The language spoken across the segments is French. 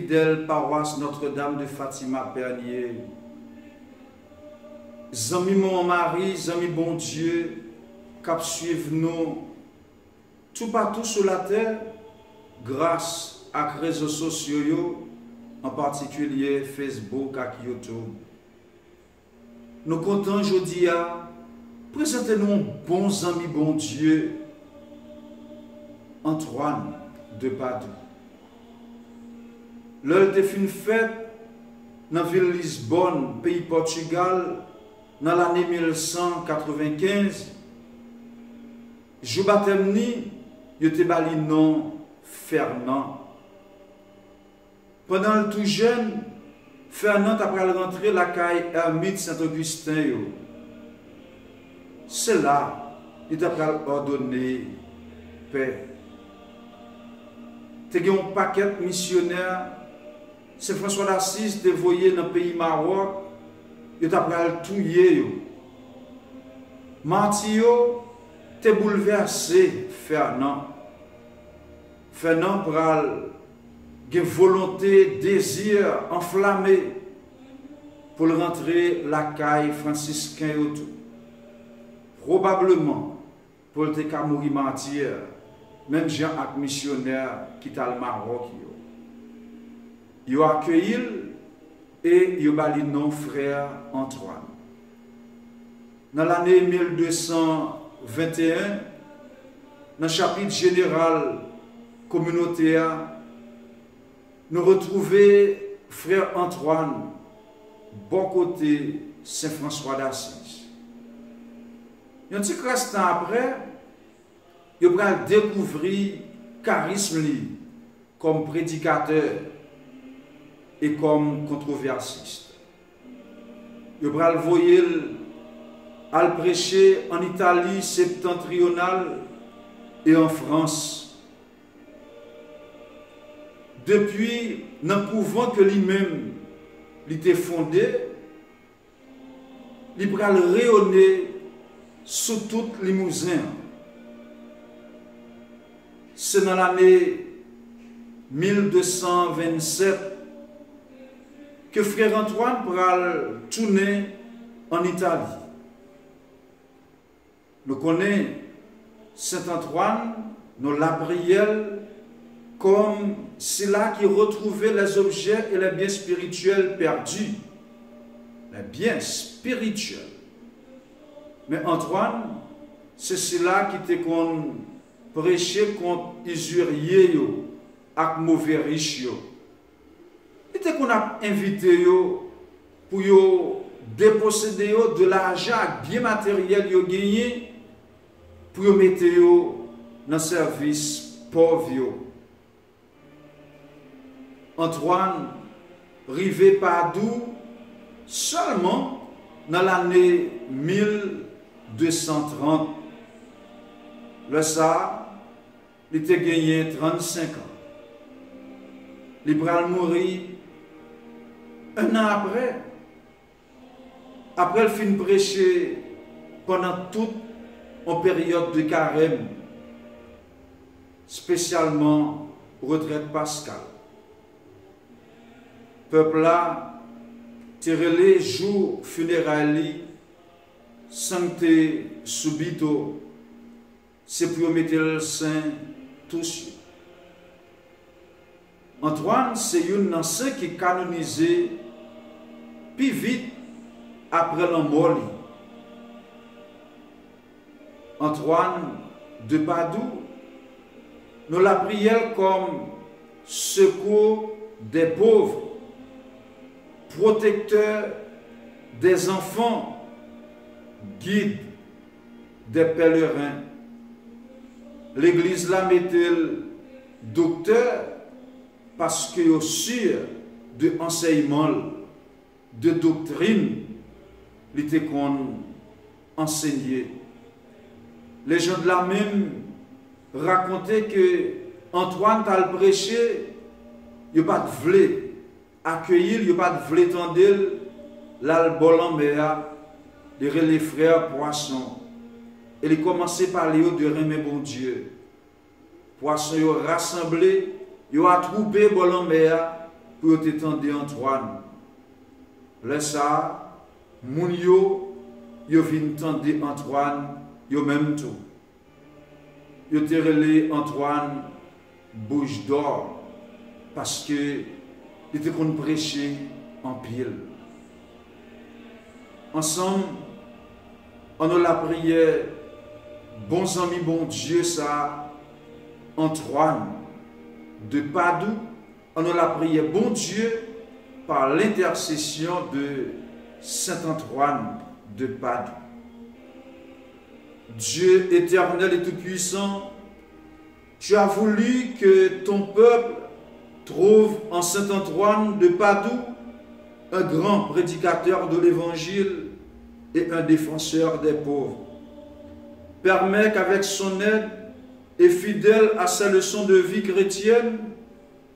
fidèle paroisse Notre-Dame de Fatima Pernier. Zami mon mari, zami bon Dieu, cap suivre nous tout partout sur la terre grâce à les réseaux sociaux, en particulier Facebook et YouTube. Nous comptons aujourd'hui à présenter nous bons amis, bon Dieu, Antoine de Padoue. L'heure de fin fête dans la ville de Lisbonne, pays Portugal, dans l'année 1195, je baptême ni, je te bali nom Fernand. Pendant le tout jeune, Fernand après rentrer la caille ermite Saint-Augustin. C'est là qu'il t'a ordonné paix. Tu as un paquet missionnaire, c'est François d'Assise te voyé dans le pays Maroc, il t'a touillé. Martio te bouleversé, Fernand. Fernand pral une volonté, désir enflammé pour rentrer la caille franciscain et tout. Probablement pour te mourir martyr, même Jean ak missionnaire qui t'a le Maroc. Il a accueilli et il a nom frère Antoine. Dans l'année 1221, dans le chapitre général communautaire, nous retrouvons frère Antoine, bon côté Saint-François d'Assise. Un petit instant après, il va découvrir charisme comme prédicateur et comme controversiste. Il va le voir à prêcher en Italie septentrionale et en France. Depuis, dans le couvent que lui-même était fondé, il va le rayonner sous tout Limousin. C'est dans l'année 1227 que frère Antoine va tourner en Italie. Nous connaissons Saint-Antoine, nous la prière, comme c'est là qu'il retrouvait les objets et les biens spirituels perdus. Les biens spirituels. Mais Antoine, c'est cela qui était qu'on prêchait contre usurier et mauvais riches. Il était qu'on a invité pour déposséder de l'argent et bien matériel gagné pour mettre dans le service pauvre. Antoine rivé Padoue seulement dans l'année 1230. Le ça, il était gagné 35 ans. Il va mourir un an après. Après le fin prêcher pendant toute une période de carême, spécialement retraite pascale. Peuple là, tirez jour funérailles, sancté subito, c'est pour mettre le saint tous. Antoine, c'est un saint qui est canonisé plus vite après la mort. Antoine de Padoue, nous la prions comme secours des pauvres, protecteur des enfants, guide des pèlerins. L'église là mettait docteur parce qu'il est sûr de enseignement, de doctrine, il était qu'on enseignait. Les gens de la même racontaient que Antoine t'a prêché, il n'a pas de vlé accueillir, il n'a pas de vlé tendre l'albol en mer, les frères poissons. Et il commençait par les de remer bon Dieu. Poissons rassemblés, ils ont attroupé bol en mer, pour t'étendre Antoine. Laisse ça, moun yo vin tendre Antoine, yo même tout. Yo te relé Antoine bouche d'or parce que il était qu'on prêcher en pile. Ensemble, on a la prière, bons amis, bon Dieu, ça, Antoine de Padoue, on a la prière, bon Dieu, par l'intercession de Saint Antoine de Padoue. Dieu éternel et tout-puissant, tu as voulu que ton peuple trouve en Saint Antoine de Padoue un grand prédicateur de l'Évangile et un défenseur des pauvres. Permets qu'avec son aide et fidèle à sa leçon de vie chrétienne,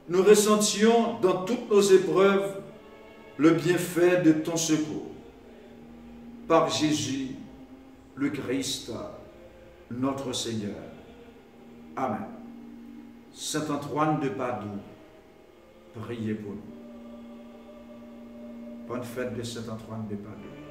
nous ressentions dans toutes nos épreuves le bienfait de ton secours. Par Jésus, le Christ, notre Seigneur. Amen. Saint Antoine de Padoue, priez pour nous. Bonne fête de Saint Antoine de Padoue.